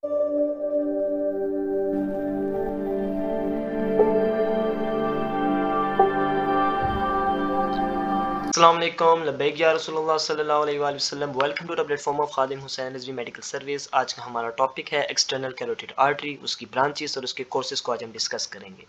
अस्सलाम वालेकुम लब्बैक या रसूलुल्लाह सल्लल्लाहु अलैहि वसल्लम। Welcome to the platform of Khadim Hussain Rizvi medical service. आज का हमारा टॉपिक है एक्सटर्नल कैरोटिड आर्टरी, उसकी ब्रांचेस और उसके कोर्सेज को आज हम डिस्कस करेंगे।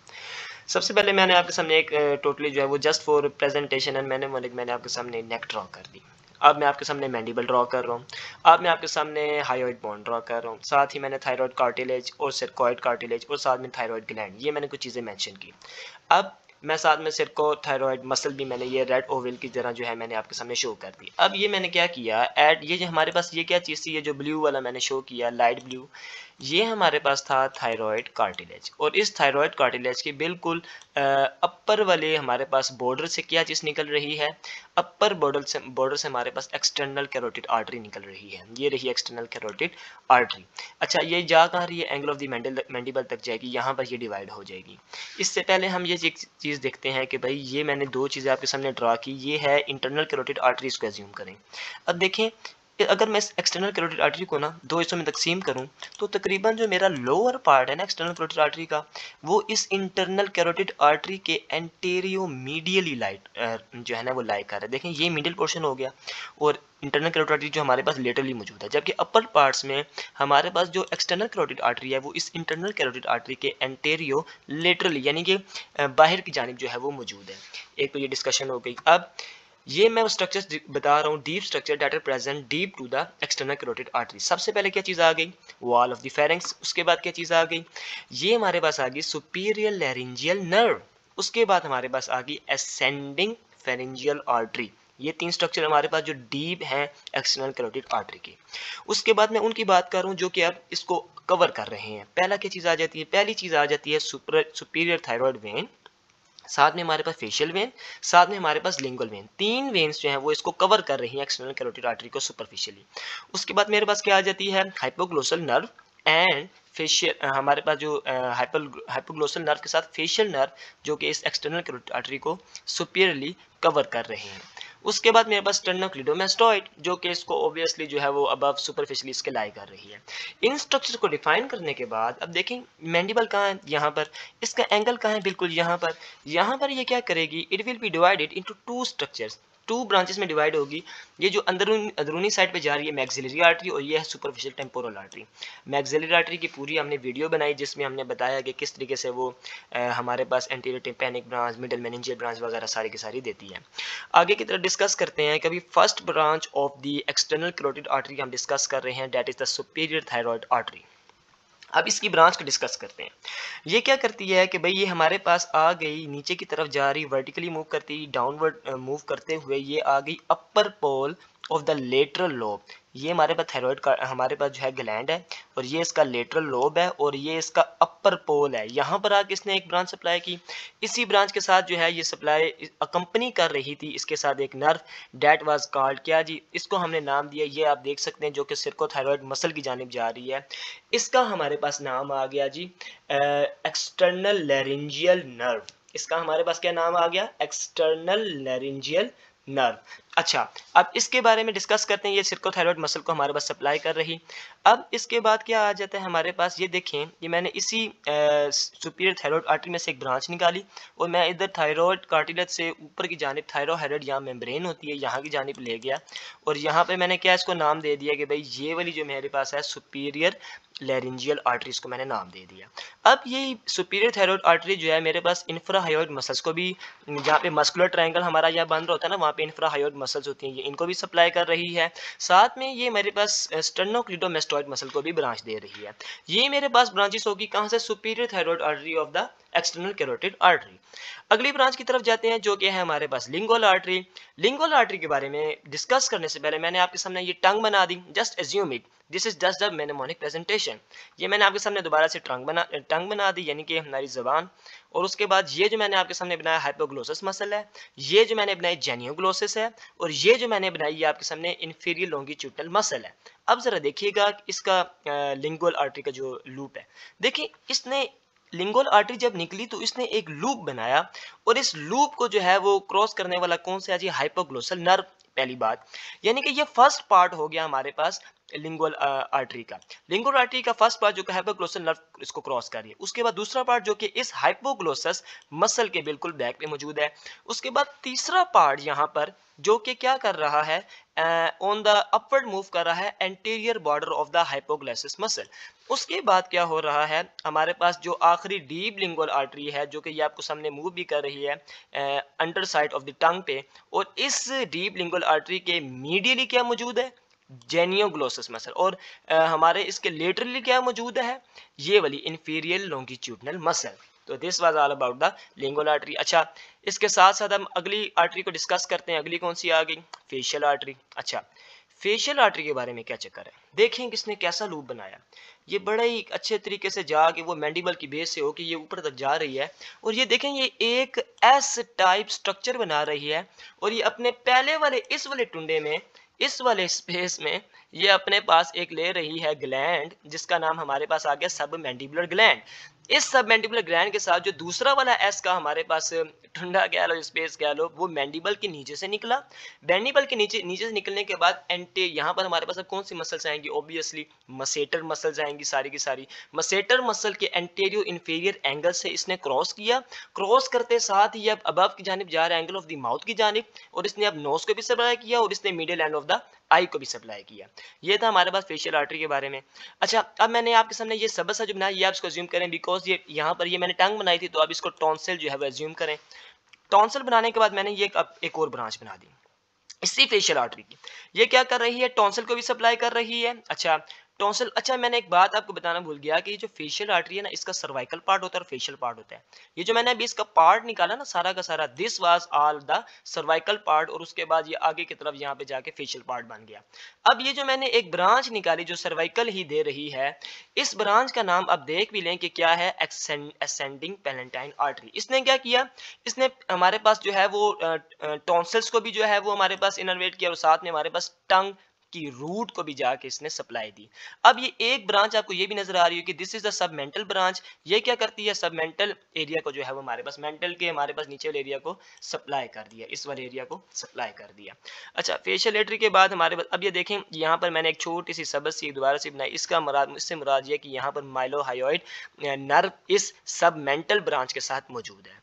सबसे पहले मैंने आपके सामने एक टोटली जो है वो जस्ट फॉर प्रेजेंटेशन एंड मैंने आपके सामने नेक ड्रॉ कर दी। अब मैं आपके सामने मैंडिबल ड्रॉ कर रहा हूँ। अब मैं आपके सामने हायोइड बोन ड्रॉ कर रहा हूँ। साथ ही मैंने थायराइड कार्टिलेज और सर्कोइड कार्टिलेज और साथ में थायराइड ग्लैंड, ये मैंने कुछ चीज़ें मेंशन की। अब मैं साथ में सिर्को थायराइड मसल भी मैंने ये रेड ओवल की तरह जो है मैंने आपके सामने शो कर दी। अब ये मैंने क्या किया, ऐड ये जो हमारे पास ये क्या चीज़ थी, ये जो ब्लू वाला मैंने शो किया लाइट ब्लू, ये हमारे पास था थायराइड कार्टिलेज। और इस थायराइड कार्टिलेज के बिल्कुल अपर वाले हमारे पास बॉर्डर से क्या चीज़ निकल रही है, अपर बॉर्डर से हमारे पास एक्सटर्नल कैरोटिड आर्टरी निकल रही है। ये रही एक्सटर्नल कैरोटिड आर्टरी। अच्छा, ये जा कहाँ रही है, एंगल ऑफ द मैंडिबल तक जाएगी, यहाँ पर ये डिवाइड हो जाएगी। इससे पहले हम ये एक चीज़ देखते हैं कि भाई ये मैंने दो चीज़ें आपके सामने ड्रा की, ये है इंटरनल कैरोटिड आर्टरीज को एज्यूम करें। अब देखें अगर मैं इस एक्सटर्नल कैरोटिड आर्टरी को ना दो हिस्सों में तकसीम करूं, तो तकरीबन जो मेरा लोअर पार्ट है ना एक्सटर्नल कैरोटिड आर्टरी का, वो इस इंटरनल कैरोटिड आर्टरी के एंटेरियो मीडियली लाइट जो है ना वो लाई कर रहा है। देखें ये मिडिल पोर्शन हो गया और इंटरनल कैरोटिड आर्टरी जो हमारे पास लेटरली मौजूद है, जबकि अपर पार्ट्स में हमारे पास जो एक्सटर्नल कैरोटिड आर्टरी है वो इस इंटरनल कैरोटिड आर्टरी के एंटेरियो लेटरली यानी कि बाहर की जानिब जो है वो मौजूद है। एक तो ये डिस्कशन हो गई। अब ये मैं स्ट्रक्चर बता रहा हूँ, deep structure that are present deep to the external carotid artery. सबसे पहले क्या चीज़ आ गई, वॉल ऑफ द फेरेंक्स। उसके बाद क्या चीज़ आ गई, ये हमारे पास आ गई सुपीरियर लैरिंजियल नर्व। उसके बाद हमारे पास आ गई असेंडिंग फेरेंजियल आर्टरी। ये तीन स्ट्रक्चर हमारे पास जो डीप हैं एक्सटर्नल कैरोटिड आर्टरी के। उसके बाद मैं उनकी बात कर रहा हूँ जो कि अब इसको कवर कर रहे हैं। पहला क्या चीज़ आ जाती है, पहली चीज़ आ जाती है सुपीरियर थायराइड वेन, साथ में हमारे पास फेशियल वेन, साथ में हमारे पास लिंगुअल वेन। तीन वेन्स जो हैं वो इसको कवर कर रही हैं एक्सटर्नल कैरोटिड आर्टरी को सुपरफिशियली। उसके बाद मेरे पास क्या आ जाती है, हाइपोग्लोसल नर्व एंड फेशियल, हमारे पास जो हाइपोग्लोसल नर्व के साथ फेशियल नर्व जो कि इस एक्सटर्नल कैरोटिड आर्टरी को सुपीरियरली कवर कर रहे हैं। उसके बाद मेरे पास स्टर्नोक्लिडोमास्टॉइड जो कि इसको ऑब्वियसली जो है वो अबव सुपरफिशियली इसके लाई कर रही है। इन स्ट्रक्चर को डिफाइन करने के बाद अब देखें मैंडिबल कहाँ है, यहाँ पर। इसका एंगल कहाँ है, बिल्कुल यहाँ पर। यहाँ पर ये क्या करेगी, it will be divided into two structures, two branches में डिवाइड होगी। ये जो अंदरूनी साइड पे जा रही है मैक्सिलरी आर्टरी और ये है superficial temporal artery. Maxillary artery की पूरी हमने वीडियो बनाई जिसमें हमने बताया कि किस तरीके से वो हमारे पास anterior tympanic branch, middle meningeal branch वगैरह सारी की सारी देती है। आगे की तरफ डिस्कस करते हैं। कभी first branch of the external carotid artery हम डिस्कस कर रहे हैं, that is the superior thyroid artery. अब इसकी ब्रांच को डिस्कस करते हैं। ये क्या करती है कि भाई ये हमारे पास आ गई, नीचे की तरफ जा रही, वर्टिकली मूव करती, डाउनवर्ड मूव करते हुए ये आ गई upper pole of the lateral lobe. ये हमारे पास थायराइड का हमारे पास जो है ग्लैंड है और ये इसका लेटरल लोब है और ये इसका अपर पोल है। यहाँ पर आके इसने एक ब्रांच सप्लाई की। इसी ब्रांच के साथ जो है ये सप्लाई अकम्पनी कर रही थी, इसके साथ एक नर्व डेट वाज कॉल्ड क्या जी, इसको हमने नाम दिया, ये आप देख सकते हैं, जो कि सर्कोथायरॉयड मसल की जानिब जा रही है। इसका हमारे पास नाम आ गया जी एक्सटर्नल लैरिंजियल नर्व। इसका हमारे पास क्या नाम आ गया, एक्सटर्नल लैरिंजियल नर्व। अच्छा, अब इसके बारे में डिस्कस करते हैं। ये सर्कोथायरॉयड मसल को हमारे पास सप्लाई कर रही। अब इसके बाद क्या आ जाता है हमारे पास, ये देखें, ये मैंने इसी सुपीरियर थायरॉयड आर्टरी में से एक ब्रांच निकाली और मैं इधर थायरॉयड कार्टिलेज से ऊपर की जानिब थायरोहेड यहाँ मेम्ब्रेन होती है यहाँ की जानिब ले गया और यहाँ पे मैंने क्या इसको नाम दे दिया कि भाई ये वाली जो मेरे पास है सुपीरियर लैरिंजियल आर्टरीज को मैंने नाम दे दिया। अब ये सुपीरियर थायरॉयड आर्टरी जो है मेरे पास इंफ्राहायोइड मसल्स को भी, जहाँ पे मस्कुलर ट्रायंगल हमारा यहाँ बन रहा होता है ना, वहाँ पे इंफ्राहायोइड मसल्स होती हैं, ये इनको भी सप्लाई कर रही है। साथ में ये मेरे पास स्टर्नोक्लिडोमास्टॉइड मसल को भी ब्रांच दे रही है। ये मेरे पास ब्रांचेस होगी कहाँ से, superior thyroid artery of the external carotid artery. अगली ब्रांच की तरफ जाते हैं जो कि है हमारे पास लिंगुअल आर्टरी। लिंगुअल आर्टरी के बारे में डिस्कस करने से पहले मैंने आपके सामने ये टंग बना दी, just assume it, this is just the mnemonic presentation. ये मैंने आपके सामने दोबारा से टंग बना दी यानी कि हमारी जबान। और उसके बाद ये जो मैंने आपके सामने बनाया हाइपोग्लोसस मसल है, ये जो मैंने बनाई जेनियोग्लोसिस है और ये जो मैंने बनाई ये आपके सामने इंफीरियर लॉन्गिट्यूडनल मसल है। अब जरा देखिएगा इसका लिंगुअल आर्टरी का जो लूप है, देखिए इसने लिंगुअल आर्टरी जब निकली तो इसने एक लूप बनाया और इस लूप को जो है वो क्रॉस करने वाला कौन सा है जी, हाइपोग्लोसल नर्व। पहली बात यानी कि ये फर्स्ट पार्ट हो गया हमारे पास लिंगुअल आर्टरी का। लिंगुअल आर्टरी का फर्स्ट पार्ट जो कि हाइपोग्लोसल नर्व इसको क्रॉस कर रही है। उसके बाद दूसरा पार्ट जो कि इस हाइपोग्लोसस मसल के बिल्कुल बैक पे मौजूद है। उसके बाद तीसरा पार्ट यहाँ पर जो कि क्या कर रहा है, ऑन द अपवर्ड मूव कर रहा है anterior border of the hypoglossus muscle. उसके बाद क्या हो रहा है, हमारे पास जो आखिरी डीप लिंगुअल आर्टरी है जो कि ये आपको सामने मूव भी कर रही है under side of the tongue पे, और इस डीप लिंगुअल आर्टरी के मीडियली क्या मौजूद है, जेनियोग्लोसस मसल, और हमारे इसके लेटरली क्या मौजूद है, ये वाली इंफीरियर लॉन्गिट्यूडनल मसल। तो this was all about the lingual artery. अच्छा, इसके साथ साथ हम अगली आर्टरी को डिस्कस करते हैं। अगली कौन सी आ गई, फेशियल आर्टरी। अच्छा, फेशियल आर्टरी के बारे में क्या चक्कर है, देखें किसने कैसा लूप बनाया। ये बड़ा ही अच्छे तरीके से जाके वो मैंडिबल की बेस से होके ये ऊपर तक जा रही है, और ये देखें ये एक एस टाइप स्ट्रक्चर बना रही है, और ये अपने पहले वाले इस वाले टुंडे में, इस वाले स्पेस में ये अपने पास एक ले रही है ग्लैंड, जिसका नाम हमारे पास आ गया सब मैंडिबुलर ग्लैंड। इस सब मैंडिबुलर ग्लैंड के साथ जो दूसरा वाला एस का हमारे पास ठंडा कह लो स्पेस कह लो, वो मैंडिबल के नीचे से निकला। मैंडिबल के नीचे नीचे से निकलने के बाद एंटे यहाँ पर हमारे पास अब कौन सी मसल्स आएंगी, ऑब्वियसली मसेटर मसल्स आएंगी सारी की सारी। मसेटर मसल के एंटेरियो इंफीरियर एंगल से इसने क्रॉस किया, क्रॉस करते साथ ही अब अबव की जानिब जा रहा है एंगल ऑफ द माउथ की जानिब, और इसने अब नोज को भी सप्लाई किया और इसने मिडिल एंड ऑफ द आई को भी सप्लाई किया। ये था हमारे पास फेशियल आर्टरी के बारे में। अच्छा, अब मैंने आपके सामने ये सबसे जो बनाया ये आप इसको अज्यूम करें, बिकॉज ये यहाँ पर ये मैंने टंग बनाई थी, तो आप इसको टॉन्सिल जो है वो अज्यूम करें। टॉन्सिल बनाने के बाद मैंने ये एक और ब्रांच बना दी इसी फेशियल आर्टरी की। ये क्या कर रही है, टॉन्सिल को भी सप्लाई कर रही है। अच्छा, टॉन्सिल, अच्छा मैंने एक बात आपको बताना भूल गया कि जो फेशियल आर्टरी है ना, इसका सर्वाइकल पार्ट होता है और फेशियल पार्ट होता है। ये जो मैंने अभी इसका पार्ट निकाला ना सारा का सारा, this was all the cervical part, और उसके बाद ये आगे की तरफ यहाँ पे जाके फेशियल पार्ट बन गया। अब ये जो मैंने एक ब्रांच निकाली जो सर्वाइकल ही दे रही है, इस ब्रांच का नाम अब देख भी लें कि क्या है, असेंडिंग पैलेंटाइन आर्टरी। इसने क्या किया, इसने हमारे पास जो है वो टॉन्सिल्स को भी जो है वो हमारे पास इनर्वेट किया, और साथ में हमारे पास टंग की रूट को भी जाके इसने सप्लाई दी। अब ये एक ब्रांच आपको ये भी नजर आ रही है कि this is the submental branch. ये क्या करती है, सबमेंटल एरिया को जो है वो हमारे पास मेंटल के हमारे पास नीचे वाले एरिया को सप्लाई कर दिया, इस वाले एरिया को सप्लाई कर दिया। अच्छा, फेशियल आर्टरी के बाद हमारे पास अब ये देखें, यहाँ पर मैंने एक छोटी सी सबस सी दोबारा से बनाई। इसका मुराद, इससे मुराद ये कि यहाँ पर माइलोहायोइड नर्व इस सबमेंटल ब्रांच के साथ मौजूद है।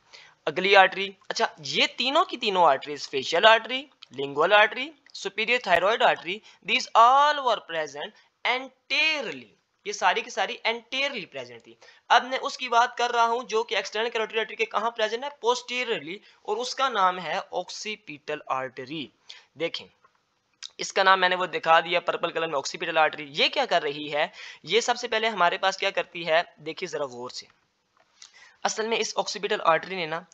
अगली आर्टरी, अच्छा ये तीनों की तीनों arteries, facial artery, lingual artery, superior thyroid artery, these all were present anteriorly. ये सारी की सारी एंटेरली प्रेजेंट थी। अब मैं उसकी बात कर रहा हूं जो कि एक्सटर्नल कैरोटिड आर्टरी के कहां प्रेजेंट है, पोस्टीरियरली, और उसका नाम है ऑक्सीपिटल आर्टरी। देखें इसका नाम मैंने वो दिखा दिया पर्पल कलर में, ऑक्सीपिटल आर्टरी। ये क्या कर रही है, ये सबसे पहले हमारे पास क्या करती है, देखिए जरा गौर से। असल में इस ऑक्सीपिटल आर्टरी ने ना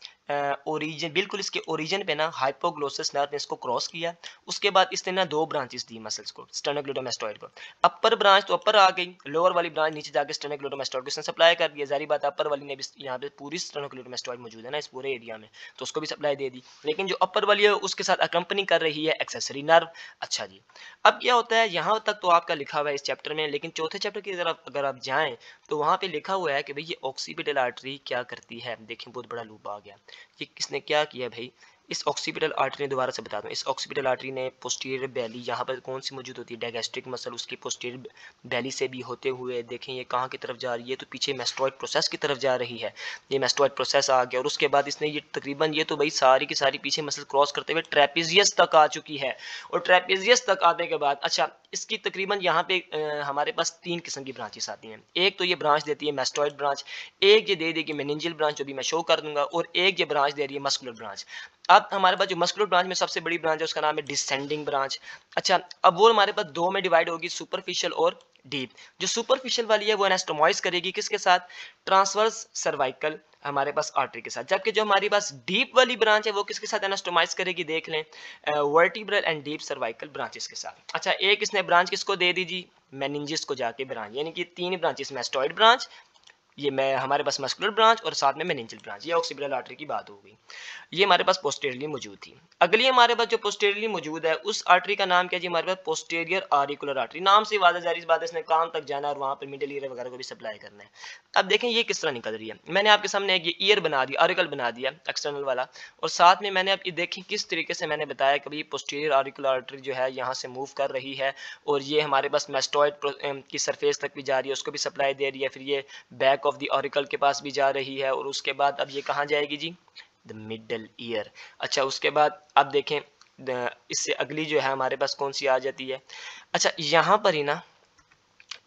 ओरिजिन, बिल्कुल इसके ओरिजिन पे ना हाइपोग्लोसस नर्व ने इसको क्रॉस किया। उसके बाद इसने ना दो ब्रांचेस दी मसल्स को, स्टेनोग्लूटामास्टॉइड को। अपर ब्रांच तो अपर आ गई, लोअर वाली ब्रांच नीचे जाके स्टेनोग्लूटामास्टॉइड को इसने सप्लाई कर दिया। जारी बात अपर वाली ने भी, यहाँ पे पूरी स्टेनोग्लूटामास्टॉइड मौजूद है ना इस पूरे एरिया में, तो उसको भी सप्लाई दे दी। लेकिन जो अपर वाली है उसके साथ अकम्पनी कर रही है एक्सेसरी नर्व। अच्छा जी, अब क्या होता है, यहाँ तक तो आपका लिखा हुआ है इस चैप्टर में, लेकिन चौथे चैप्टर की तरफ अगर आप जाएं तो वहाँ पे लिखा हुआ है कि भाई ये ऑक्सीपिटल आर्टरी क्या करती है। देखें बहुत बड़ा लूप आ गया। ये किसने क्या किया भाई, इस ऑक्सीपिटल आर्टरी ने, दोबारा से बता दूं, इस ऑक्सीपिटल आर्टरी ने पोस्टीरियर बैली, यहाँ पर कौन सी मौजूद होती है, डायगैस्ट्रिक मसल, उसकी पोस्टीरियर बैली से भी होते हुए देखें ये कहाँ की तरफ जा रही है, तो पीछे मेस्टोइड प्रोसेस की तरफ जा रही है। ये मेस्टोइड प्रोसेस आ गया, और उसके बाद इसने ये तकरीबन ये तो भाई सारी की सारी पीछे मसल क्रॉस करते हुए ट्रेपेजियस तक आ चुकी है। और ट्रेपेजियस तक आने के बाद अच्छा इसकी तकरीबन यहाँ पे हमारे पास तीन किस्म की ब्रांचेस आती हैं। एक तो ये ब्रांच देती है मेस्टोइड ब्रांच, एक ये दे देगी मेनिंजियल ब्रांच जो भी मैं शो कर दूंगा, और एक ये ब्रांच दे रही है मस्कुलर ब्रांच। अब हमारे पास जो मस्कुलर ब्रांच में सबसे बड़ी ब्रांच है उसका नाम है डिसेंडिंग ब्रांच। अच्छा, अब वो हमारे पास दो में डिवाइड होगी, सुपरफिशियल और डीप। जो सुपरफिशियल वाली है वो एनास्टोमोइज करेगी किसके साथ, ट्रांसवर्स सर्वाइकल हमारे पास आर्टरी के साथ, जबकि जो हमारी पास डीप वाली ब्रांच है वो किसके साथ एनास्टोमाइज करेगी, देख लें, vertebral and deep cervical branches के साथ। अच्छा, एक इसने ब्रांच किसको दे दी जी, मेनिंजिस को जाके ब्रांच, यानी कि तीन ब्रांचेस, मेस्टोइड ब्रांच, ये मैं हमारे पास मस्कुलर ब्रांच और साथ में मेनिंजियल ब्रांच, ये ऑक्सीपिटल आर्टरी की बात हो गई। ये हमारे पास पोस्टेरियरली मौजूद थी। अगली हमारे पास जो पोस्टेरियरली मौजूद है उस आर्टरी का नाम क्या है जी, हमारे पास पोस्टीरियर ऑरिकुलर आर्टरी। नाम से वाज़ेह ज़ाहिर सी बात है, इसने कान तक जाना और वहाँ पर मिडिल ईयर वगैरह को भी सप्लाई करना है। अब देखें ये किस तरह निकल रही है। मैंने आपके सामने एक ये ईयर बना दिया, ऑरिकल बना दिया एक्सटर्नल वाला, और साथ में मैंने अब ये देखें किस तरीके से मैंने बताया कि भाई पोस्टीरियर ऑरिकुलर आर्टरी जो है यहाँ से मूव कर रही है और ये हमारे पास मेस्टॉइड की सरफेस तक भी जा रही है, उसको भी सप्लाई दे रही है, फिर ये बैक ऑफ द ऑरिकल के पास भी जा रही है, और उसके बाद अब ये कहाँ जाएगी जी, द मिडल ईयर। अच्छा, उसके बाद अब देखें इससे अगली जो है हमारे पास कौन सी आ जाती है। अच्छा, यहाँ पर ही ना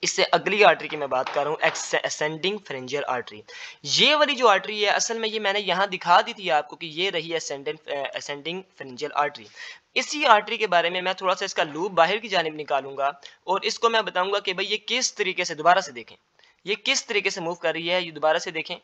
इससे अगली आर्टरी की मैं बात कर रहा हूँ, असेंडिंग फेरेंजियल आर्टरी। ये वाली जो आर्टरी है असल में ये मैंने यहाँ दिखा दी थी आपको कि ये रही असेंडिंग फेरेंजियल आर्टरी। इसी आर्टरी के बारे में मैं थोड़ा सा इसका लूप बाहर की जानिब निकालूंगा और इसको मैं बताऊंगा कि भाई ये किस तरीके से, दोबारा से देखें ये किस तरीके से मूव कर रही है। ये दोबारा से देखें,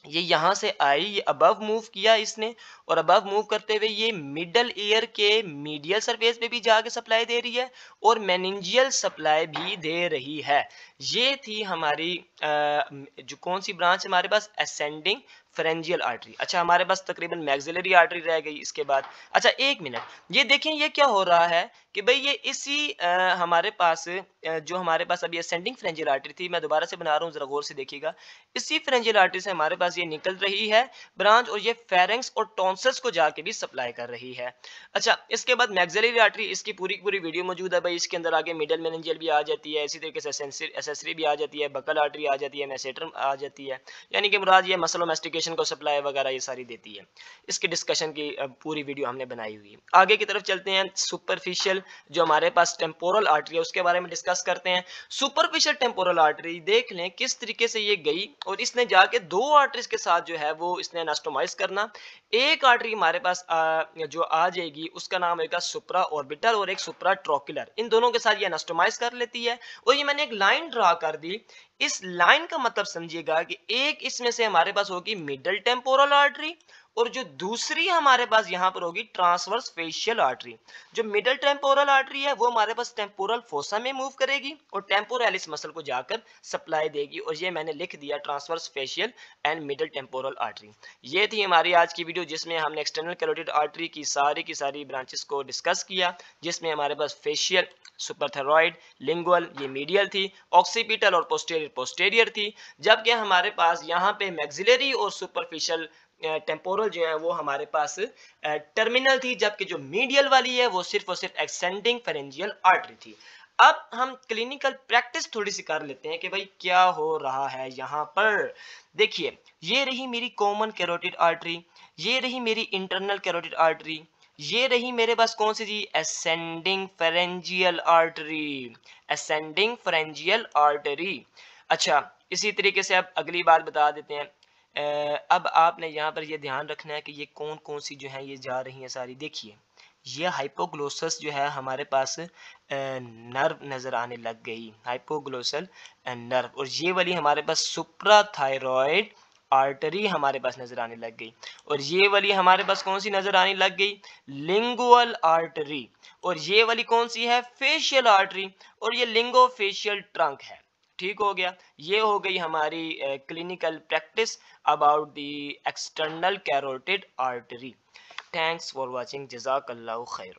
ये यहाँ से आई, ये अबव मूव किया इसने, और अबव मूव करते हुए ये मिडल ईयर के मीडियल सरफेस पे भी जाके सप्लाई दे रही है और मेनिंजियल सप्लाई भी दे रही है। ये थी हमारी जो कौन सी ब्रांच हमारे पास, असेंडिंग फेरेंजियल आर्टरी। अच्छा, हमारे पास तकरीबन मैक्सिलरी आर्टरी रह गई इसके बाद। अच्छा, एक मिनट, ये देखें ये क्या हो रहा है कि भाई ये इसी हमारे पास जो हमारे पास अभी असेंडिंग फेरेंजियल आर्टरी थी, मैं दोबारा से बना रहा हूँ, जरा गौर से देखिएगा। इसी फेरेंजियल आर्टरी से हमारे पास ये निकल रही है ब्रांच और ये फेरेंक्स और टॉन्सिल्स को जाके भी सप्लाई कर रही है। अच्छा, इसके बाद मैक्सिलरी आर्टरी, इसकी पूरी पूरी वीडियो मौजूद है भाई। इसके अंदर आगे मिडल मेनिंजियल भी आ जाती है, इसी तरीके से एसेसरी भी आ जाती है, बकल आर्टरी आ जाती है, मेसेटर आ जाती है, यानी कि मुराद ये मसल मैस्टिकेशन को सप्लाई वगैरह ये सारी देती है। इसकी डिस्कशन की पूरी वीडियो हमने बनाई हुई है। आगे की तरफ चलते हैं, सुपरफिशियल जो हमारे पास टेम्पोरल आर्टरी है उसके बारे में डिस्कस करते हैं। सुपरफिशियल टेम्पोरल आर्टरी देख लें किस तरीके से ये गई और इसने जाके दो आर्टरीज के साथ जो है वो इसने एनास्टोमाइज करना। एक आर्टरी हमारे पास जो आ जाएगी उसका नाम होगा सुप्रा ऑर्बिटल और एक सुप्रा ट्रोक्युलर, इन दोनों के साथ ये एनास्टोमाइज कर लेती है। और ये मैंने एक लाइन ड्रा कर दी, इस लाइन का मतलब समझिएगा कि एक इसमें से हमारे पास होगी मिडल टेम्पोरल आर्टरी और जो दूसरी हमारे पास यहां पर होगी ट्रांसवर्स फेशियल आर्टरी। जो मिडल टेम्पोरल आर्टरी है वो हमारे पास टेम्पोरल फोसा में मूव करेगी और टेम्पोरलिस मसल को जाकर सप्लाई देगी, और ये मैंने लिख दिया transverse facial and middle temporal artery. ये थी हमारी आज की वीडियो जिसमें हमने एक्सटर्नल कैरोटिड आर्टरी की सारी ब्रांचेस को डिस्कस किया, जिसमें हमारे पास फेशियल, सुपरथेरॉइड, लिंगुअल ये मीडियल थी, ऑक्सीपिटल और पोस्टेरियर थी, जबकि हमारे पास यहाँ पे मैक्सिलरी और सुपरफिशियल टेम्पोरल जो है वो हमारे पास टर्मिनल थी, जबकि जो मीडियल वाली है वो सिर्फ और सिर्फ एक्सटेंडिंग फेरेंजियल आर्टरी थी। अब हम क्लिनिकल प्रैक्टिस थोड़ी सी कर लेते हैं कि भाई क्या हो रहा है यहाँ पर। देखिए, ये रही मेरी कॉमन कैरोटिड आर्टरी, ये रही मेरी इंटरनल कैरोटिड आर्टरी, ये रही मेरे पास कौन सी जी, ascending pharyngeal artery, ascending pharyngeal artery. अच्छा, इसी तरीके से अब अगली बात बता देते हैं। अब आपने यहाँ पर ये ध्यान रखना है कि ये कौन कौन सी जो है ये जा रही हैं सारी। देखिए, ये हाइपोग्लोसस जो है हमारे पास नर्व नज़र आने लग गई, हाइपोग्लोसल नर्व, और ये वाली हमारे पास सुप्राथायरॉयड आर्टरी हमारे पास नजर आने लग गई, और ये वाली हमारे पास कौन सी नजर आने लग गई, लिंगुअल आर्टरी, और ये वाली कौन सी है, फेशियल आर्टरी, और ये लिंगो फेशियल ट्रंक है। ठीक हो गया, ये हो गई हमारी clinical practice about the external carotid artery. Thanks for watching, जज़ाकल्लाहु खैर।